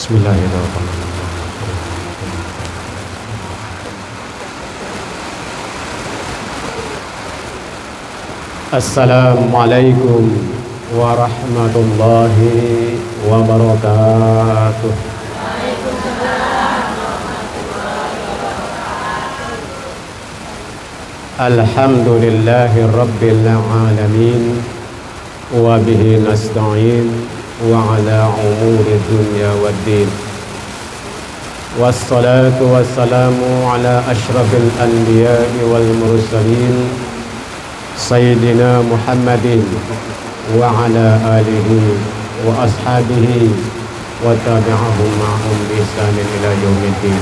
Bismillahirrahmanirrahim. Assalamualaikum warahmatullahi wabarakatuh. Alhamdulillahi rabbil alamin, wa bihi nasta'in wa ala umuri dunya waddin. Wassalatu wassalamu ala ashrafil anbiya'i wal mursalin Sayyidina Muhammadin wa ala alihi wa ashabihi wa tabi'ahum ma'hum bi ihsanin ila yaumiddin.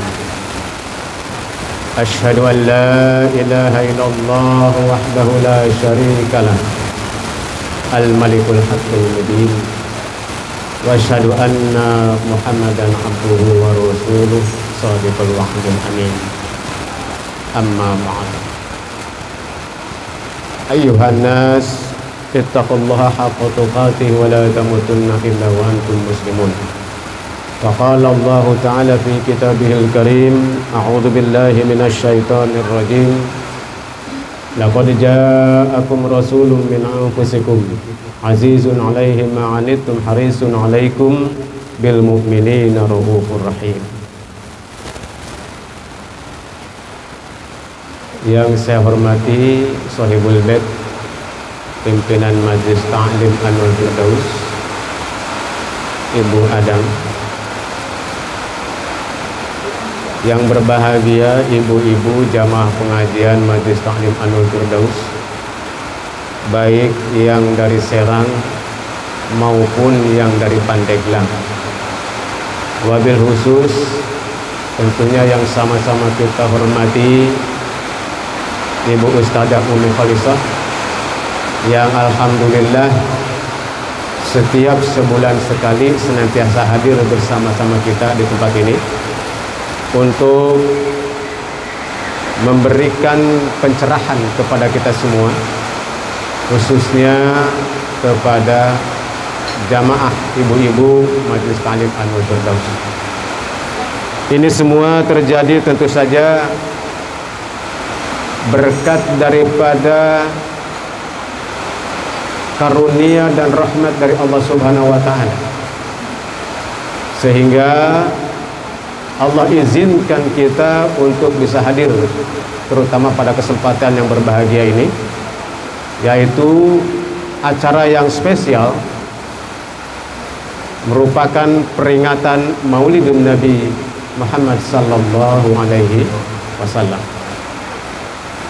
Asyhadu an la ilaha illallah wahdahu la syarika lah, al-malikul haqqul mubin, wa asyhadu anna Muhammadan abduhu wa rasuluh shadiqul wa'dil amin. Amma ba'd. Ayyuhan nas, ittaqullaha haqqa tuqatih wa la tamutunna illa wa antum muslimun. Faqala Allah Ta'ala fi kitabihil karim, a'udzu billahi minasy syaithanir rajim. Laqad ja'akum rasulun min anfusikum azizun 'alaihi ma 'anittum harisun 'alaikum bil mu'minina raufur rahim. Yang saya hormati Shahibul Bait, pimpinan Majelis Ta'lim Anwar Firdaus, Ibu Adam. Yang berbahagia ibu-ibu jamaah pengajian Majelis Ta'lim Anwar Firdaus, baik yang dari Serang maupun yang dari Pandeglang. Wabil khusus tentunya yang sama-sama kita hormati Ibu Ustadzah Umi Khalisah, yang alhamdulillah setiap sebulan sekali senantiasa hadir bersama-sama kita di tempat ini untuk memberikan pencerahan kepada kita semua, khususnya kepada jamaah ibu-ibu Majelis Ta'lim Anwar Firdaus. Ini semua terjadi tentu saja berkat daripada karunia dan rahmat dari Allah Subhanahu wa Ta'ala, sehingga Allah izinkan kita untuk bisa hadir terutama pada kesempatan yang berbahagia ini, yaitu acara yang spesial merupakan peringatan Maulidun Nabi Muhammad sallallahu alaihi wasallam.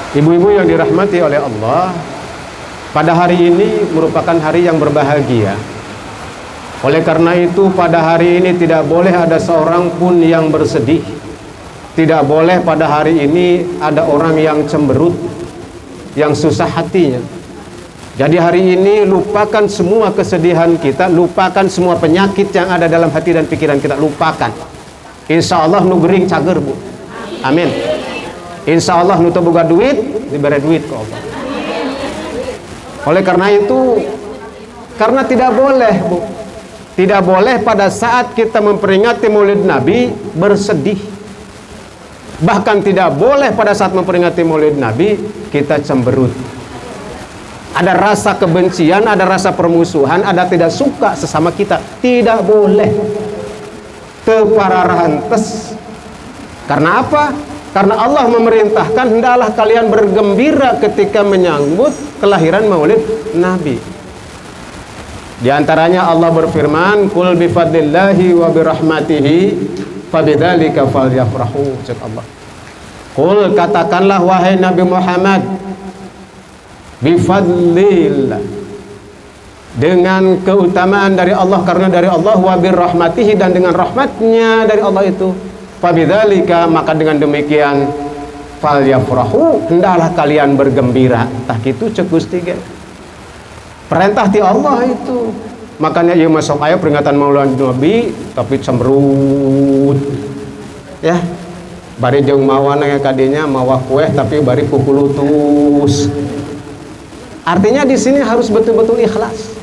Ibu-ibu yang dirahmati oleh Allah, pada hari ini merupakan hari yang berbahagia. Oleh karena itu pada hari ini tidak boleh ada seorang pun yang bersedih. Tidak boleh pada hari ini ada orang yang cemberut, yang susah hatinya. Jadi hari ini lupakan semua kesedihan kita, lupakan semua penyakit yang ada dalam hati dan pikiran kita, lupakan. Insya Allah nu gering cager, Bu. Amin. Insya Allah nu teu boga duit, diberi duit ke Allah. Oleh karena itu, karena tidak boleh, Bu, tidak boleh pada saat kita memperingati Maulid Nabi bersedih. Bahkan tidak boleh pada saat memperingati Maulid Nabi kita cemberut. Ada rasa kebencian, ada rasa permusuhan, ada tidak suka sesama kita. Tidak boleh. Tepararahantes. Karena apa? Karena Allah memerintahkan hendaklah kalian bergembira ketika menyambut kelahiran Maulid Nabi. Di antaranya Allah berfirman, "Qul bi fadlillahi wa bi rahmatihi fabidzalika falyafrahu." Allah. Qul, katakanlah wahai Nabi Muhammad, bi fadlillah, dengan keutamaan dari Allah, karena dari Allah, wa bi rahmatihi, dan dengan rahmatnya dari Allah itu, fabidzalika, maka dengan demikian, falyafrahu, hendaklah kalian bergembira. Tah kitu ceuk Gusti ge. Perintah ti Allah itu. Makanya ieu masuk aya peringatan Maulid Nabi tapi cemberut. Ya. Bari jeung mawana kadinya mawa kueh tapi bari kukulutus. Artinya di sini harus betul-betul ikhlas.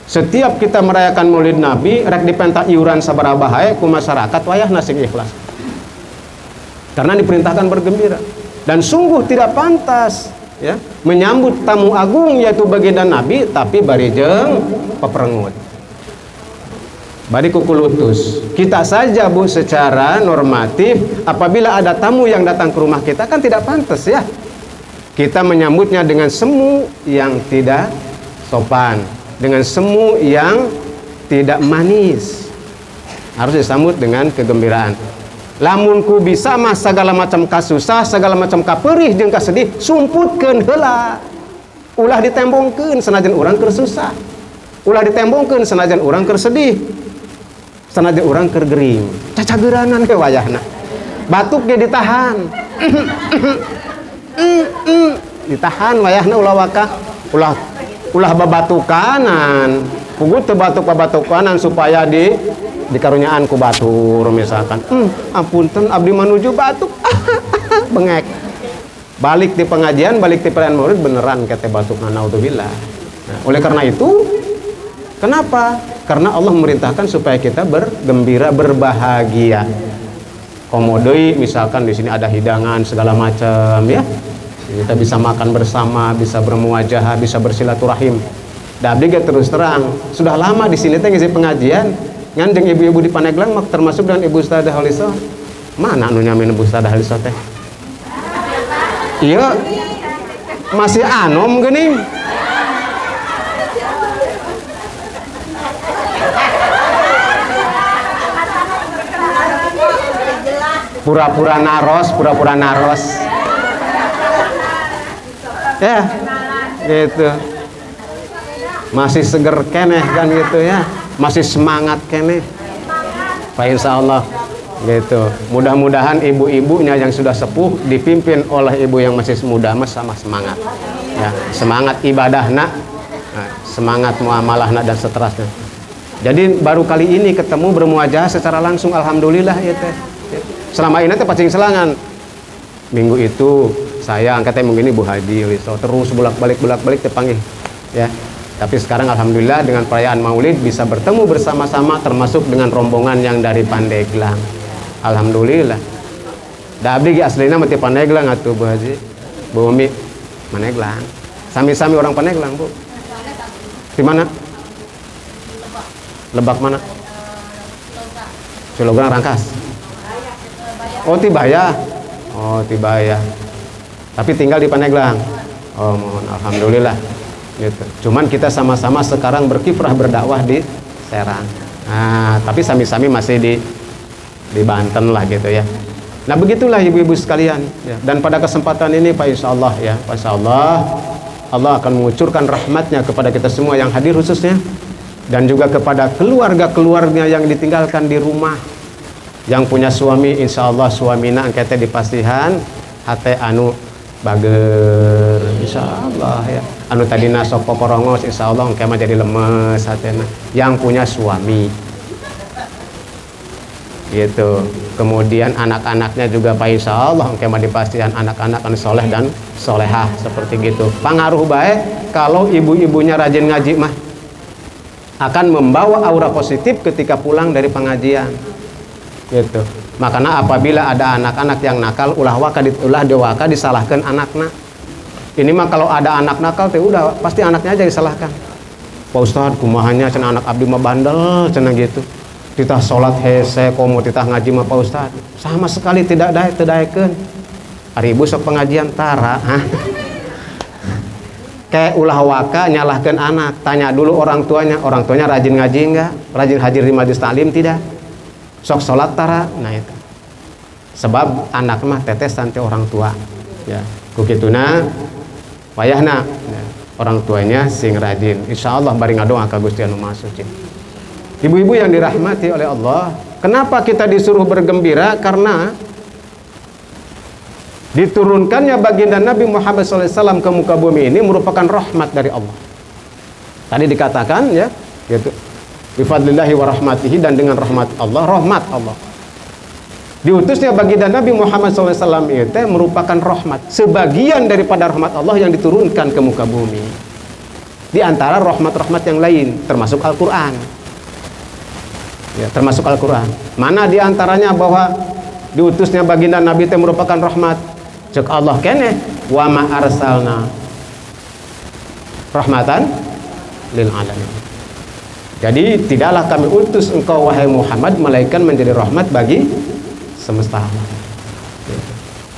Setiap kita merayakan Maulid Nabi rek dipentak iuran sabaraha bae ku masyarakat wayahna sing ikhlas. Karena diperintahkan bergembira dan sungguh tidak pantas ya menyambut tamu agung yaitu baginda Nabi tapi barijeng peperengut. Bari kukulutus. Kita saja Bu secara normatif apabila ada tamu yang datang ke rumah kita kan tidak pantas ya. Kita menyambutnya dengan semu yang tidak sopan, dengan semu yang tidak manis. Harus disambut dengan kegembiraan. Lamun ku bisa mah segala macam kasusah, segala macam kaperih jeung kasedih sumputkeun heula. Ulah ditembongkeun sanajan urang keur susah. Ulah ditembongkeun sanajan urang keur sedih. Sanajan urang keur gering. Cacageuranan ke wayahna. Batuk ge ditahan. Ditahan wayahna ulah waka. Ulah babatukanan. Pugut teu batuk-babatukanan supaya dikarunyaan ku batur misalkan. Ampunten abdi manuju batuk. Bengek. Balik di pengajian, balik di perayaan Maulid beneran kete batukna naudzubillah. Nah, oleh karena itu kenapa? Karena Allah memerintahkan supaya kita bergembira, berbahagia. Komodoi misalkan di sini ada hidangan segala macam ya. Kita bisa makan bersama, bisa bermuajahah, bisa bersilaturahim. Da abdi ge terus terang, sudah lama di sini teh ngisi pengajian, ngandeng ibu-ibu di Paneglang termasuk dengan Ibu Ustadzah Haliso. Mana anu nyamin Ibu Ustadzah Haliso teh? Iya. Masih anom geuning. Pura-pura naros ya gitu, masih seger keneh kan gitu ya, masih semangat keneh Pak insya Allah gitu. Mudah-mudahan ibu-ibunya yang sudah sepuh dipimpin oleh ibu yang masih muda mas sama semangat ya, semangat ibadahna, semangat muamalahna dan seterusnya. Jadi baru kali ini ketemu bermuajah secara langsung, alhamdulillah ya teh. Selama ini teh pacing selangan. Minggu itu saya angkatnya mungkin Bu Haji Liso terus bolak-balik terpanggil ya. Tapi sekarang alhamdulillah dengan perayaan Maulid bisa bertemu bersama-sama termasuk dengan rombongan yang dari Pandeglang. Alhamdulillah. Da abdi ge aslina mah ti Pandeglang atuh Bu Haji. Bu Umi Pandeglang. Sami-sami orang Pandeglang, Bu. Di mana? Lebak mana? Cilogang Rangkas. Oh Tibaya. Oh Tibaya. Tapi tinggal di Pandeglang. Oh mohon alhamdulillah. Gitu. Cuman kita sama-sama sekarang berkiprah berdakwah di Serang. Nah, tapi sami-sami masih di Banten lah gitu ya. Nah begitulah ibu-ibu sekalian. Ya. Dan pada kesempatan ini Pak Insya Allah ya, Pak Insya Allah Allah akan mengucurkan rahmatnya kepada kita semua yang hadir khususnya, dan juga kepada keluarga-keluarga yang ditinggalkan di rumah. Yang punya suami insya Allah suamina angkatnya dipastihan hate anu bager insya Allah ya, anu tadina sok poporongos insya Allah engke mah jadi lemes hatena. Yang punya suami gitu. Kemudian anak-anaknya juga Pak insya Allah engke mah dipastihan anak-anak anu soleh dan solehah seperti gitu. Pangaruh baik kalau ibu-ibunya rajin ngaji mah akan membawa aura positif ketika pulang dari pengajian gitu. Makanya apabila ada anak-anak yang nakal ulah dewaka disalahkan anaknya. Ini mah kalau ada anak nakal teh udah pasti anaknya aja disalahkan. Pak Ustadz kumahanya cenah anak abdi mah bandel cenah gitu. Titah salat hese komo titah ngaji mah Pak Ustadz sama sekali tidak daekeun. Ari ibu sok pengajian tara kayak ulah waka nyalahkan anak. Tanya dulu orang tuanya rajin ngaji enggak, rajin hadir di majelis taklim tidak, sok sholat tara. Nah itu sebab anak mah tetesan teh orang tua ya, kukituna wayahna ya, orang tuanya sing rajin insya Allah bari ngadoa ka Gusti anu Maha Suci. Ibu-ibu yang dirahmati oleh Allah, kenapa kita disuruh bergembira? Karena diturunkannya baginda Nabi Muhammad SAW ke muka bumi ini merupakan rahmat dari Allah. Tadi dikatakan ya, yaitu bifadlillahi wa rahmatihi, dan dengan rahmat Allah. Diutusnya baginda Nabi Muhammad SAW itu merupakan rahmat, sebagian daripada rahmat Allah yang diturunkan ke muka bumi. di antara rahmat-rahmat yang lain, termasuk Al-Quran. Ya, termasuk Al-Quran. Mana di antaranya bahwa diutusnya baginda Nabi itu merupakan rahmat? Cek Allah kene, wa ma arsalna rahmatan lil alamin. Jadi tidaklah kami utus engkau wahai Muhammad melainkan menjadi rahmat bagi semesta alam.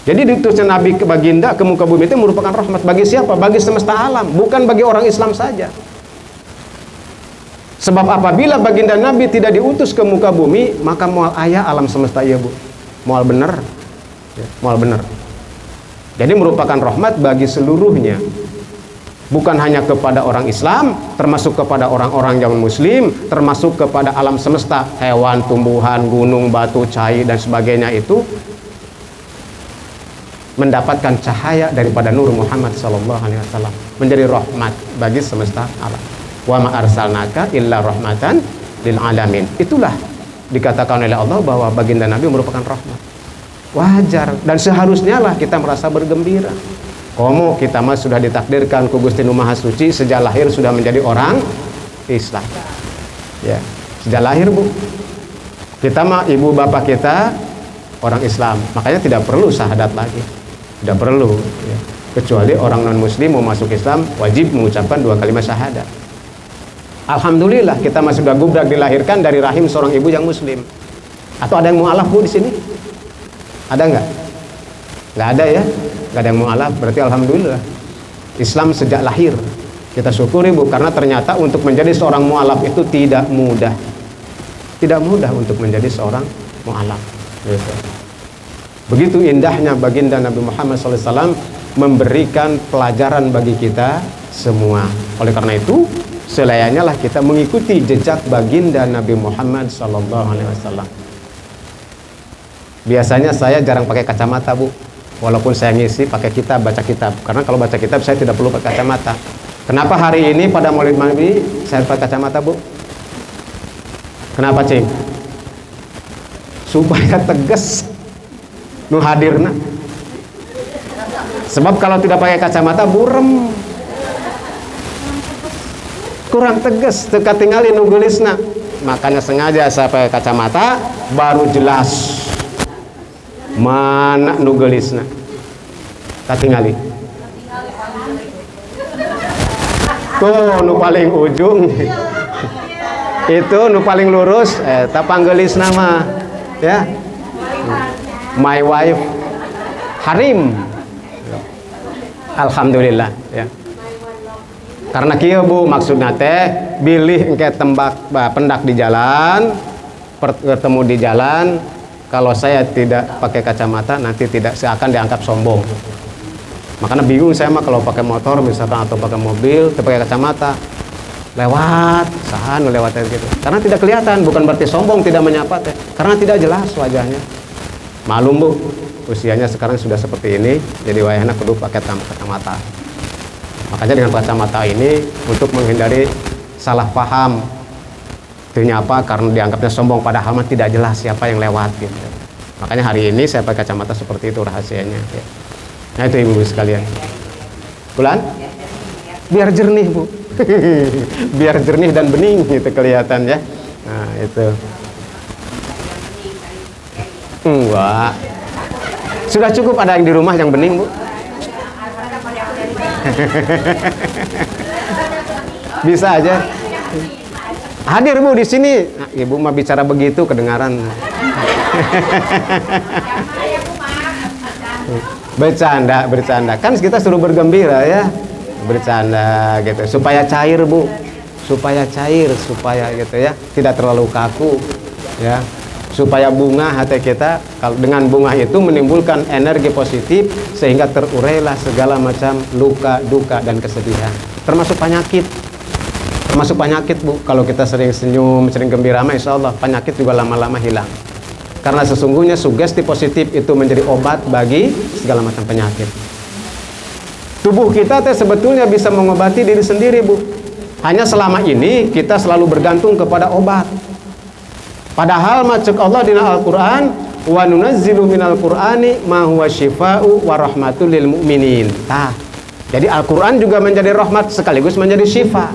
Jadi diutusnya Nabi ke baginda ke muka bumi itu merupakan rahmat bagi siapa? Bagi semesta alam, bukan bagi orang Islam saja. Sebab apabila baginda Nabi tidak diutus ke muka bumi, maka moal ayah alam semesta ya bu, moal bener, ya, moal bener. Jadi merupakan rahmat bagi seluruhnya, bukan hanya kepada orang Islam, termasuk kepada orang-orang yang Muslim, termasuk kepada alam semesta, hewan, tumbuhan, gunung, batu, cahaya dan sebagainya itu mendapatkan cahaya daripada nur Muhammad SAW, menjadi rahmat bagi semesta alam. Wa ma arsalnaka illa rahmatan lil alamin. Itulah dikatakan oleh Allah bahwa baginda Nabi merupakan rahmat. Wajar dan seharusnya lah kita merasa bergembira. Komo kita mah sudah ditakdirkan ku Gusti Nu Maha Suci sejak lahir sudah menjadi orang Islam. Ya, sejak lahir bu. Kita mah ibu bapak kita orang Islam, makanya tidak perlu syahadat lagi. Tidak perlu ya. Kecuali orang non muslim mau masuk Islam wajib mengucapkan 2 kalimat syahadat. Alhamdulillah kita masih sudah gubrak dilahirkan dari rahim seorang ibu yang muslim. Atau ada yang mu'alaf bu di sini? Ada nggak? Nggak ada ya? Nggak ada yang mu'alaf, berarti alhamdulillah Islam sejak lahir. Kita syukuri bu, karena ternyata untuk menjadi seorang mu'alaf itu tidak mudah. Tidak mudah untuk menjadi seorang mu'alaf. Begitu indahnya baginda Nabi Muhammad SAW memberikan pelajaran bagi kita semua. Oleh karena itu, selayaknya lah kita mengikuti jejak baginda Nabi Muhammad SAW. Biasanya saya jarang pakai kacamata bu, walaupun saya ngisi pakai kitab, baca kitab. Karena kalau baca kitab saya tidak perlu pakai kacamata. Kenapa hari ini pada Maulid Nabi saya pakai kacamata bu? Kenapa cing? Supaya tegas nu hadirna. Sebab kalau tidak pakai kacamata burem, kurang tegas, teka tinggali nu geulisna. Makanya sengaja saya pakai kacamata baru jelas mana nu geulisna. Katingali. Tuh nu paling ujung. Itu nu paling lurus eta panggeulisna mah ya. My wife Harim. Alhamdulillah ya. Karena kieu bu maksudna teh bilih engke tembak pendak di jalan, ketemu di jalan, kalau saya tidak pakai kacamata nanti tidak seakan dianggap sombong. Makanya bingung saya mah kalau pakai motor misalkan atau pakai mobil pakai kacamata lewat sahan lewat gitu. Karena tidak kelihatan, bukan berarti sombong tidak menyapa teh, karena tidak jelas wajahnya. Malum bu, usianya sekarang sudah seperti ini, jadi wayahna kudu pakai kacamata. Makanya dengan kacamata ini untuk menghindari salah paham, ternyata karena dianggapnya sombong padahal mah tidak jelas siapa yang lewat gitu. Makanya hari ini saya pakai kacamata seperti itu rahasianya. Ya. Nah itu ibu-ibu sekalian. Bulan? Biar jernih bu, biar jernih dan bening gitu kelihatan ya. Nah itu. Enggak. Sudah cukup ada yang di rumah yang bening, Bu? Bisa aja. Hadir, Bu, di sini. Nah, Ibu mah bicara begitu kedengaran. Bercanda, bercanda. Kan kita suruh bergembira ya. Bercanda gitu. Supaya cair, Bu. Supaya cair, supaya gitu ya. Tidak terlalu kaku ya. Supaya bunga hati kita, kalau dengan bunga itu menimbulkan energi positif sehingga terurailah segala macam luka, duka dan kesedihan, termasuk penyakit. Termasuk penyakit, Bu. Kalau kita sering senyum, sering gembira, insya Allah penyakit juga lama-lama hilang. Karena sesungguhnya sugesti positif itu menjadi obat bagi segala macam penyakit. Tubuh kita sebetulnya bisa mengobati diri sendiri, Bu. Hanya selama ini kita selalu bergantung kepada obat. Padahal macek Allah dina Al-Quran, wa nunazzilu minal Qur'ani ma huwa syifa'u wa rahmatul lil mu'minin. Tah, Jadi Al-Quran juga menjadi rahmat sekaligus menjadi syifa.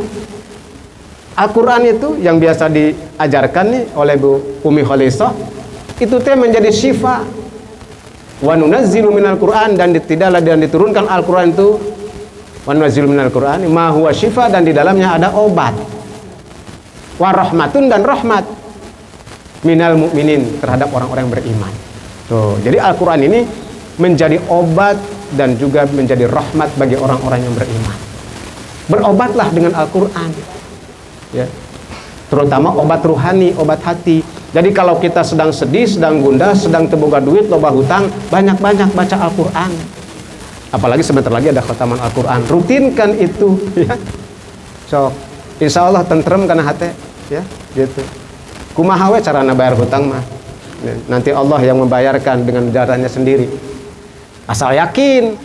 Al-Quran itu yang biasa diajarkan nih oleh Bu Umi Khalisah, itu teh menjadi syifa. Wa nunazzilu minal Qur'an, dan tidaklah dan diturunkan Al-Quran itu, wa nunazzilu minal Qur'an ma huwa syifa, dan di dalamnya ada obat. Wa rahmatun, dan rahmat minal mu'minin, terhadap orang-orang yang beriman. Tuh, jadi Al-Quran ini menjadi obat dan juga menjadi rahmat bagi orang-orang yang beriman. Berobatlah dengan Al-Quran. Ya, terutama obat ruhani, obat hati. Jadi kalau kita sedang sedih, sedang gundah, sedang teboga duit, loba hutang, banyak-banyak baca Al-Quran. Apalagi sebentar lagi ada khataman Al-Quran. Rutinkan itu, ya. So, insya Allah tentrem karena hati, ya, gitu. Kumaha we carana bayar hutang mah. Nanti Allah yang membayarkan dengan jalannya sendiri. Asal yakin,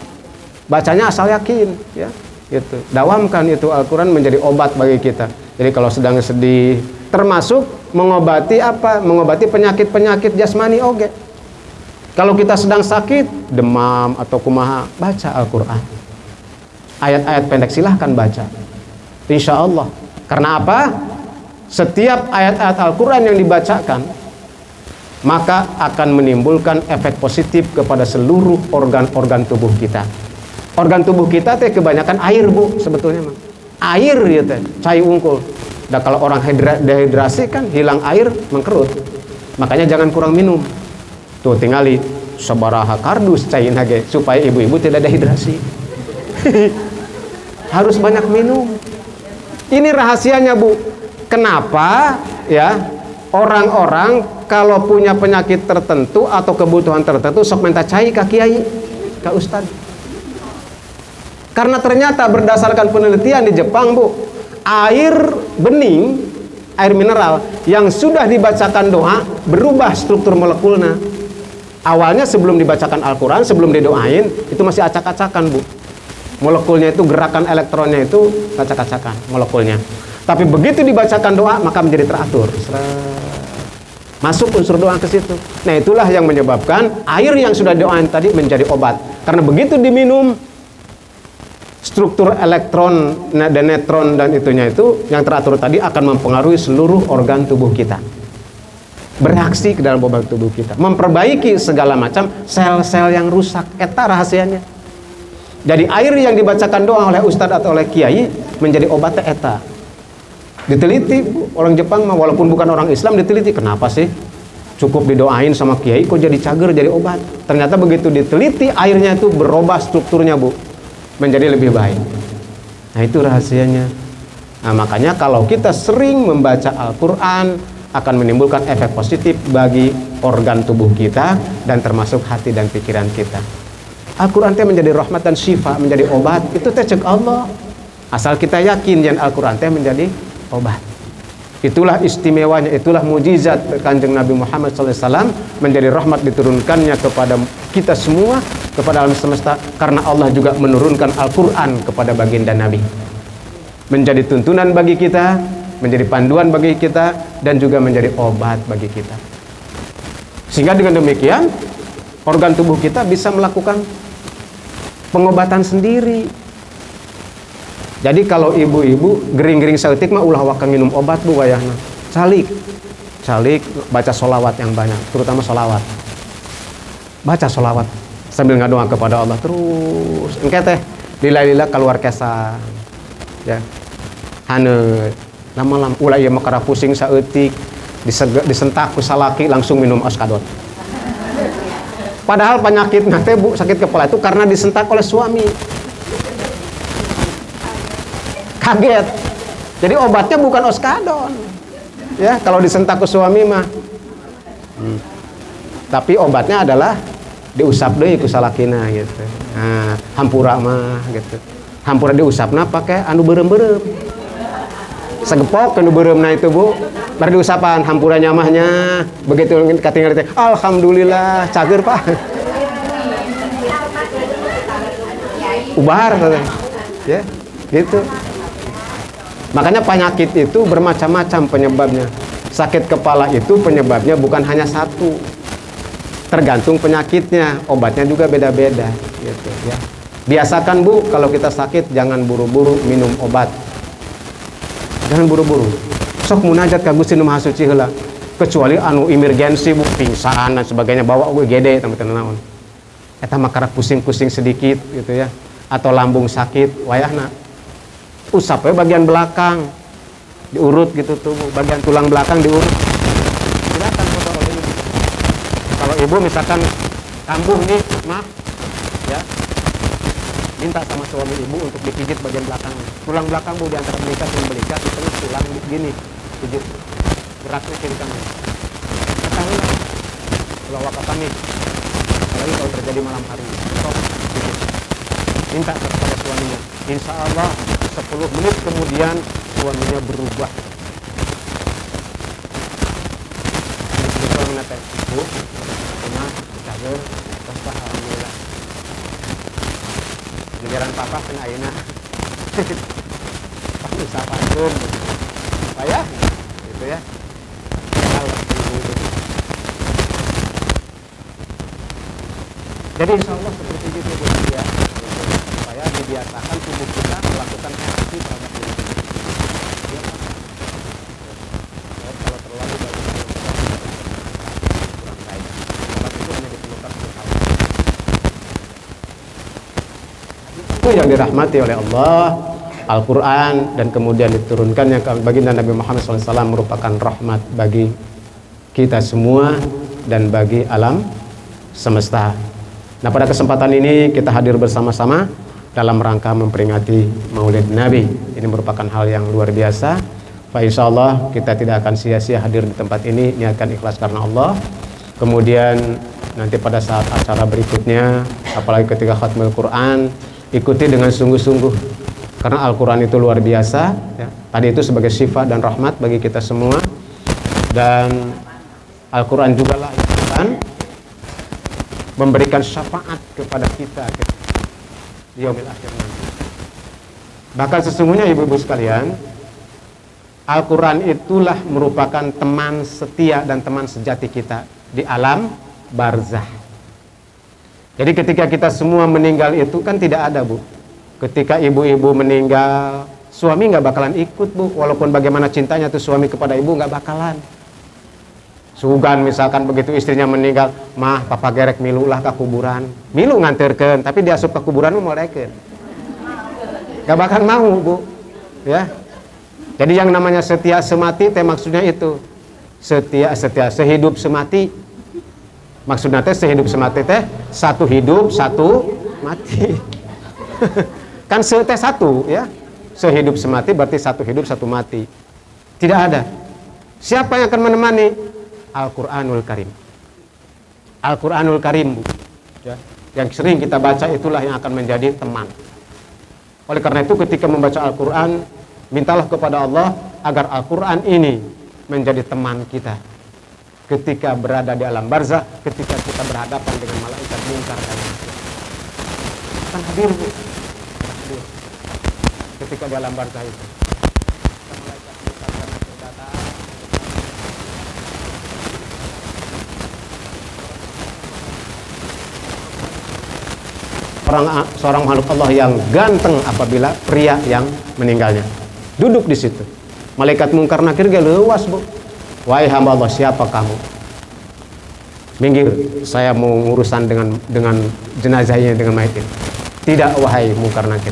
bacanya asal yakin, ya, gitu. Dawamkan itu Al-Quran menjadi obat bagi kita. Jadi kalau sedang sedih, termasuk mengobati apa? Mengobati penyakit-penyakit jasmani oge. Kalau kita sedang sakit, demam atau kumaha, baca Al-Quran. Ayat-ayat pendek silahkan baca. Insya Allah. Karena apa? Setiap ayat-ayat Al-Quran yang dibacakan, maka akan menimbulkan efek positif kepada seluruh organ-organ tubuh kita. Organ tubuh kita teh kebanyakan air, Bu, sebetulnya mah. Air ya teh, cai unggul. Dan kalau orang dehidrasi kan hilang air, mengkerut. Makanya jangan kurang minum. Tuh tingali sabaraha kardus cai nage supaya ibu-ibu tidak dehidrasi. Harus banyak minum. Ini rahasianya, Bu. Kenapa ya orang-orang kalau punya penyakit tertentu atau kebutuhan tertentu sok minta cai ke kiai, ke ustad? Karena ternyata berdasarkan penelitian di Jepang, Bu, air bening, air mineral yang sudah dibacakan doa berubah struktur molekulnya. Awalnya sebelum dibacakan Al-Quran, sebelum didoain, itu masih acak-acakan, Bu. Molekulnya itu, gerakan elektronnya itu acak-acakan molekulnya. Tapi begitu dibacakan doa, maka menjadi teratur. Masuk unsur doa ke situ. Nah, itulah yang menyebabkan air yang sudah didoain tadi menjadi obat. Karena begitu diminum, struktur elektron dan neutron dan itunya itu yang teratur tadi akan mempengaruhi seluruh organ tubuh kita, bereaksi ke dalam organ tubuh kita, memperbaiki segala macam sel-sel yang rusak. Eta rahasianya. Jadi air yang dibacakan doa oleh ustadz atau oleh kiai menjadi obat eta. Diteliti, Bu, orang Jepang mah walaupun bukan orang Islam diteliti, kenapa sih cukup didoain sama kiai kok jadi cager, jadi obat. Ternyata begitu diteliti airnya itu berubah strukturnya, Bu, menjadi lebih baik. Nah, itu rahasianya. Nah, makanya kalau kita sering membaca Al-Quran akan menimbulkan efek positif bagi organ tubuh kita dan termasuk hati dan pikiran kita. Al-Quran teh menjadi rahmat dan syifa, menjadi obat. Itu teh cek Allah. Asal kita yakin yang Al-Quran teh menjadi obat. Itulah istimewanya, itulah mujizat Kanjeng Nabi Muhammad SAW, menjadi rahmat diturunkannya kepada kita semua, kepada alam semesta, karena Allah juga menurunkan Al-Quran kepada baginda Nabi, menjadi tuntunan bagi kita, menjadi panduan bagi kita, dan juga menjadi obat bagi kita. Sehingga dengan demikian organ tubuh kita bisa melakukan pengobatan sendiri. Jadi kalau ibu-ibu gering-gering saeutik mah ulah wakan minum obat, Bu, wayahna. Calik, baca sholawat yang banyak, terutama sholawat. Baca sholawat sambil ngadoa kepada Allah terus. Engke teh lila-lila keluar kesan, ya. Haneut, lama-lama ulah ieu mah kara pusing saeutik, disentak ku salaki langsung minum oskadot. Padahal penyakitnya teh, Bu, sakit kepala itu karena disentak oleh suami. Kaget. Jadi obatnya bukan oskadon. Ya, kalau disentak ke suami mah. Tapi obatnya adalah diusap deui ku salakina gitu. Nah, hampura mah gitu. Hampura diusapna pakai anu beureum-beureum. Segepok anu beureumna itu, Bu. Bari diusapan hampuranya mahnya. Begitu katingali teh, alhamdulillah, cager, Pak. Ubar teh. Ya, gitu. Makanya penyakit itu bermacam-macam penyebabnya. Sakit kepala itu penyebabnya bukan hanya satu. Tergantung penyakitnya, obatnya juga beda-beda gitu ya. Biasakan Bu, kalau kita sakit jangan buru-buru minum obat. Jangan buru-buru. Sok munajat ka Gusti Nu Maha Suci heula. Kecuali anu emergensi Bu, pingsan dan sebagainya, bawa UGD teman-teman naon. Eta mah karak pusing-pusing sedikit gitu ya. Atau lambung sakit, wayahna usap we bagian belakang. Diurut gitu tuh, bagian tulang belakang diurut. Silakan foto oleh ibu. Kalau ibu misalkan kambuh nih, maaf ya, minta sama suami ibu untuk dipijit bagian belakang, tulang belakang Bu, di antara belikat dan belikat, di tengah tulang gini, pijit geraknya kiri kanan. Ketahui lah kalau wakapan nih, apalagi kalau terjadi malam hari, sok pijit. Minta kepada suaminya, insya Allah 10 menit kemudian suaminya berubah. Suaminya teh, Bu, rumah cager, terus alhamdulillah. Giliran papa kena ayeuna. Pak usahakeun. Payah gitu ya. Jadi insya Allah seperti itu Bu ya. Supaya dibiasakan tubuh kita melakukan aksi terhadap diri. Kalau terlalu banyak kurang baik. Obat itu hanya diperlukan untuk hal itu yang dirahmati oleh Allah, Al-Quran, dan kemudian diturunkannya ke baginda Nabi Muhammad SAW merupakan rahmat bagi kita semua dan bagi alam semesta. Nah, pada kesempatan ini kita hadir bersama-sama dalam rangka memperingati Maulid Nabi. Ini merupakan hal yang luar biasa. Fa insyaallah kita tidak akan sia-sia hadir di tempat ini, niatkan ikhlas karena Allah. Kemudian nanti pada saat acara berikutnya, apalagi ketika khatmul Quran, ikuti dengan sungguh-sungguh karena Al-Quran itu luar biasa ya. Tadi itu sebagai sifat dan rahmat bagi kita semua, dan Al-Quran juga lah yang akan memberikan syafaat kepada kita di yaumil akhir nanti. Bahkan sesungguhnya ibu-ibu sekalian, Al-Quran itulah merupakan teman setia dan teman sejati kita di alam barzah. Jadi ketika kita semua meninggal itu kan tidak ada Bu. Ketika ibu-ibu meninggal, suami nggak bakalan ikut Bu. Walaupun bagaimana cintanya tuh suami kepada ibu, nggak bakalan. Sugan misalkan begitu istrinya meninggal, mah papa gerek milu lah ke kuburan. Milu nganterkeun, tapi diasup ke kuburan mau lekeun. Nggak bakal mau Bu. Ya. Jadi yang namanya setia semati teh maksudnya itu. Setia sehidup semati. Maksudnya teh sehidup semati teh satu hidup satu mati. Kan teh satu ya. Sehidup semati berarti satu hidup satu mati. Tidak ada. Siapa yang akan menemani? Al-Quranul Karim. Al-Quranul Karim Bu. Ya. Yang sering kita baca itulah yang akan menjadi teman. Oleh karena itu ketika membaca Al-Quran, mintalah kepada Allah agar Al-Quran ini menjadi teman kita ketika berada di alam barzah, ketika kita berhadapan dengan malaikat mungkar dan nakir. Kan hadir Bu. Hadir. Ketika di alam barzah itu. Malaikat mungkar dan nakir datang. Seorang makhluk Allah yang ganteng apabila pria yang meninggalnya duduk di situ. Malaikat mungkar nakir ge leuwas Bu. Wahai hamba Allah, siapa kamu? Minggir, saya mau urusan dengan jenazahnya, dengan mayat ini. Tidak wahai mungkar nakir.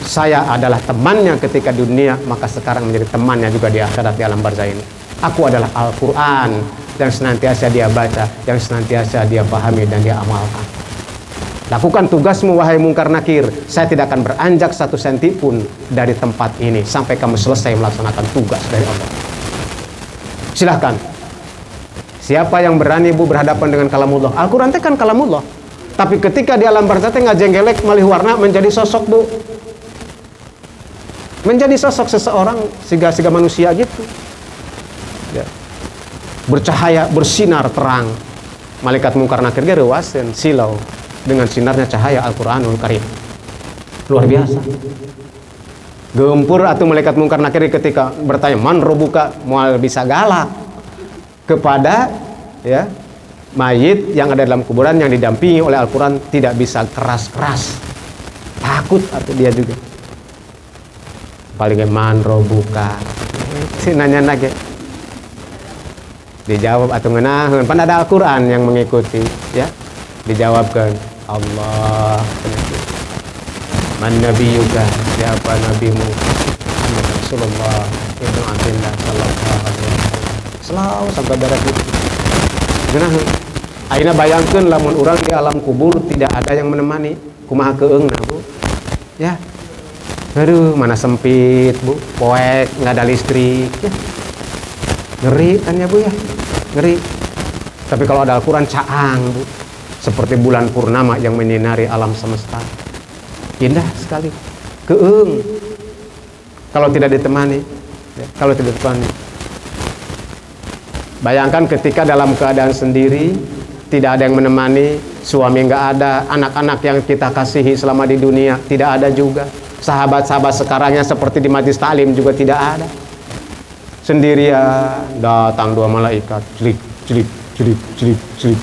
Saya adalah temannya ketika di dunia, maka sekarang menjadi temannya juga di akhirat di alam barzah ini. Aku adalah Al-Quran yang senantiasa dia baca, yang senantiasa dia pahami dan dia amalkan. Lakukan tugasmu wahai mungkar nakir. Saya tidak akan beranjak 1 senti pun dari tempat ini sampai kamu selesai melaksanakan tugas dari Allah. Silahkan. Siapa yang berani Bu berhadapan dengan kalamullah? Al-Quran itu kan kalamullah. Tapi ketika di alam barzah teh ngajenggelek malih warna menjadi sosok Bu. Menjadi sosok seseorang siga manusia gitu. Ya. Bercahaya, bersinar terang. Malaikat mungkar nakir ge reuaseun silau dengan sinarnya cahaya Al-Quranul Karim. Luar biasa. Gempur atau malaikat mungkar nakir ketika bertanya man robuka, moal bisa galak kepada mayit yang ada dalam kuburan yang didampingi oleh Al-Quran, tidak bisa keras-keras takut atau dia juga. Paling man robuka. Si nanya lagi. Dijawab atau ngenahan. Pan ada Al-Quran yang mengikuti, ya. Dijawabkan Allah. Man nabiyuka, siapa nabimu? Muhammad Rasulullah ibnu Abdillah sallallahu alaihi wasallam. Selalu sampai darah itu. Ngenahan. Aina bayangkeun lamun urang di alam kubur tidak ada yang menemani, kumaha keungna, Bu? Ya. Aduh, mana sempit, Bu. Poek, nggak ada listrik. Ya. Ngeri kan ya, Bu ya? Ngeri. Tapi kalau ada Al-Quran caang, Bu. Seperti bulan purnama yang menyinari alam semesta. Indah sekali. Keung. Kalau tidak ditemani. Ya, kalau tidak ditemani. Bayangkan ketika dalam keadaan sendiri, tidak ada yang menemani, suami nggak ada, anak-anak yang kita kasihi selama di dunia tidak ada juga. Sahabat-sahabat sekarangnya seperti di majlis taklim juga tidak ada. Sendirian datang dua malaikat, celik, celik, celik, celik, celik.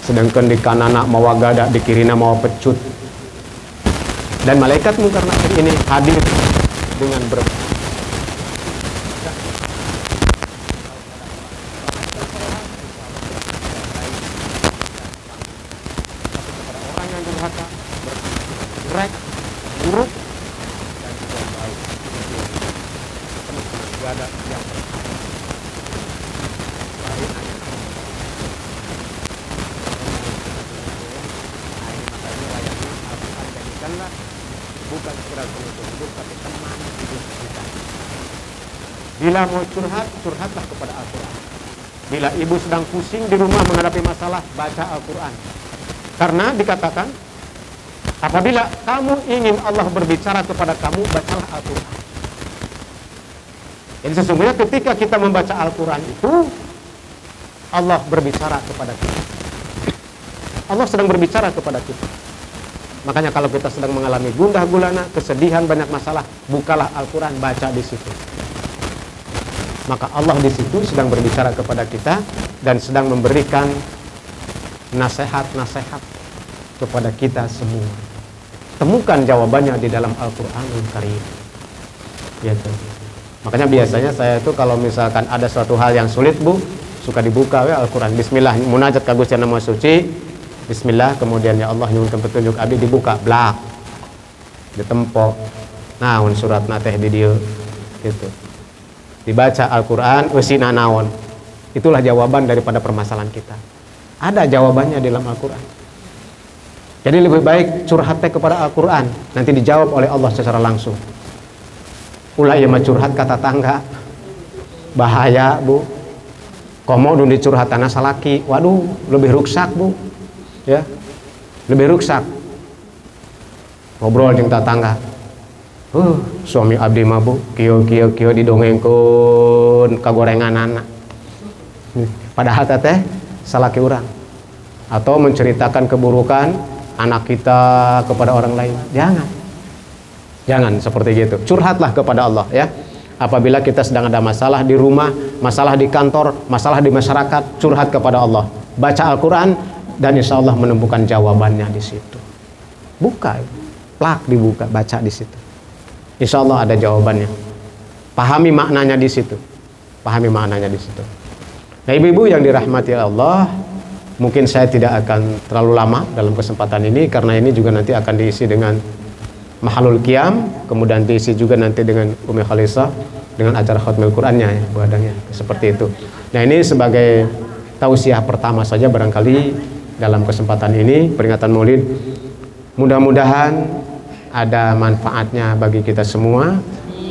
Sedangkan di kanana mawa gada, di kirina mawa pecut. Dan malaikat Munkar Nakir ini hadir dengan orang yang durhaka, bergerak, buruk, dan juga baik. Penuh dengan gada yang bukan sekedar penutup hidup, tapi teman hidup kita. Bila mau curhat, curhatlah kepada Al-Quran. Bila ibu sedang pusing di rumah menghadapi masalah, baca Al-Quran. Karena dikatakan, apabila kamu ingin Allah berbicara kepada kamu, bacalah Al-Quran. Jadi sesungguhnya ketika kita membaca Al-Quran itu, Allah berbicara kepada kita. Allah sedang berbicara kepada kita. Makanya kalau kita sedang mengalami gundah gulana, kesedihan, banyak masalah, bukalah Al-Quran, baca di situ. Maka Allah di situ sedang berbicara kepada kita dan sedang memberikan nasihat-nasihat kepada kita semua. Temukan jawabannya di dalam Al-Quranul Karim. Gitu. Makanya biasanya saya itu kalau misalkan ada suatu hal yang sulit, Bu, suka dibuka Al-Quran. Bismillah, munajat ka Gusti Nama Suci. Bismillah, kemudian ya Allah nyuwunkeun petunjuk abdi, dibuka blak ditempo naon suratna teh di dieu gitu, dibaca Al-Quran eusina naon. Itulah jawaban daripada permasalahan kita, ada jawabannya di dalam Al-Quran. Jadi lebih baik curhat teh kepada Al-Quran, nanti dijawab oleh Allah secara langsung. Ulah ieu mah curhat ka tatangga bahaya, Bu. Komo dun dicurhatana salaki, waduh lebih ruksak, Bu. Ya, lebih ruksak. Ngobrol jeung tatangga. Suami abdi mah, Bu, kieu didongengkeun kagorenganana. Padahal teh salaki urang. Atau menceritakan keburukan anak kita kepada orang lain. Jangan. Jangan seperti gitu. Curhatlah kepada Allah, ya. Apabila kita sedang ada masalah di rumah, masalah di kantor, masalah di masyarakat, curhat kepada Allah. Baca Al-Quran dan insya Allah menemukan jawabannya di situ. Buka, plak dibuka, baca di situ. Insya Allah ada jawabannya. Pahami maknanya di situ. Pahami maknanya di situ. Nah, ibu-ibu yang dirahmati Allah, mungkin saya tidak akan terlalu lama dalam kesempatan ini karena ini juga nanti akan diisi dengan Mahalul Qiyam, kemudian diisi juga nanti dengan Umi Khalisah dengan acara Khatmil Qur'annya, ya, Bu Adangnya, seperti itu. Nah, ini sebagai tausiah pertama saja barangkali dalam kesempatan ini peringatan Maulid. Mudah-mudahan ada manfaatnya bagi kita semua,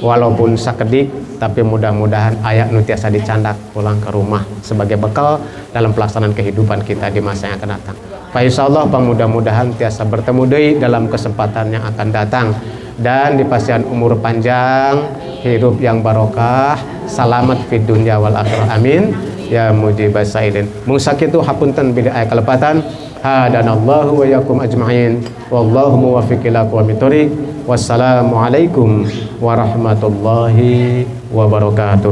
walaupun sakedik, tapi mudah-mudahan aya nu tiasa dicandak pulang ke rumah sebagai bekal dalam pelaksanaan kehidupan kita di masa yang akan datang. Pak insyaallah mudah-mudahan tiasa bertemu deui dalam kesempatan yang akan datang dan dipasihan umur panjang, hidup yang barokah, selamat fid dunya wal akhirah. Amin ya mujibas sailin. Mung sakitu hapunten bila aya kalepatan. Hadanallahu wa yakum ajma'in. Wallahu muwaffiq ila aqwamit thoriq. Wassalamualaikum warahmatullahi wabarakatuh.